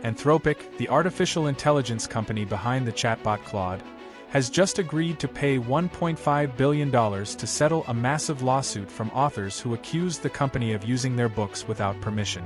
Anthropic, the artificial intelligence company behind the chatbot Claude, has just agreed to pay $1.5 billion to settle a massive lawsuit from authors who accused the company of using their books without permission.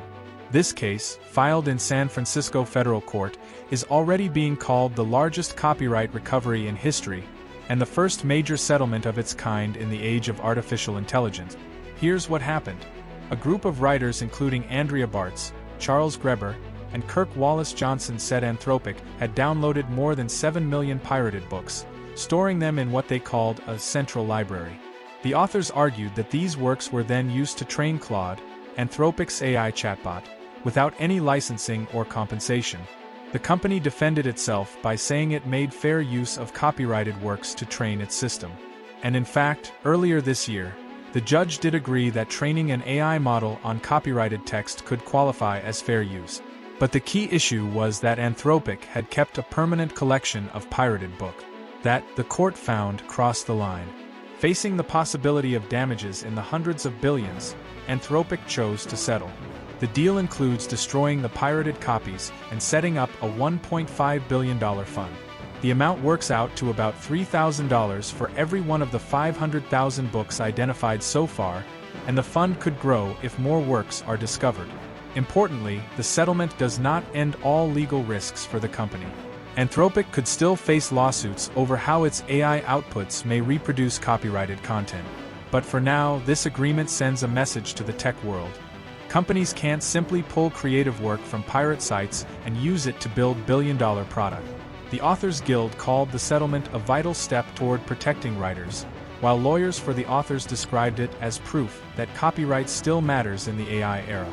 This case, filed in San Francisco federal court, is already being called the largest copyright recovery in history, and the first major settlement of its kind in the age of artificial intelligence. Here's what happened. A group of writers including Andrea Bartz, Charles Greber, and Kirk Wallace Johnson said Anthropic had downloaded more than 7 million pirated books, storing them in what they called a central library. The authors argued that these works were then used to train Claude, Anthropic's AI chatbot, without any licensing or compensation. The company defended itself by saying it made fair use of copyrighted works to train its system. And in fact, earlier this year, the judge did agree that training an AI model on copyrighted text could qualify as fair use. But the key issue was that Anthropic had kept a permanent collection of pirated books that, the court found, crossed the line. Facing the possibility of damages in the hundreds of billions, Anthropic chose to settle. The deal includes destroying the pirated copies and setting up a $1.5 billion fund. The amount works out to about $3,000 for every one of the 500,000 books identified so far, and the fund could grow if more works are discovered. Importantly, the settlement does not end all legal risks for the company. Anthropic could still face lawsuits over how its AI outputs may reproduce copyrighted content. But for now, this agreement sends a message to the tech world. Companies can't simply pull creative work from pirate sites and use it to build billion-dollar product. The Authors Guild called the settlement a vital step toward protecting writers, while lawyers for the authors described it as proof that copyright still matters in the AI era.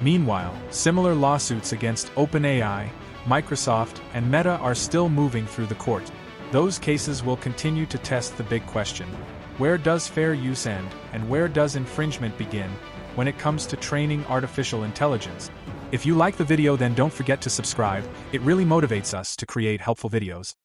Meanwhile, similar lawsuits against OpenAI, Microsoft, and Meta are still moving through the court. Those cases will continue to test the big question: where does fair use end, and where does infringement begin, when it comes to training artificial intelligence? If you like the video, then don't forget to subscribe. It really motivates us to create helpful videos.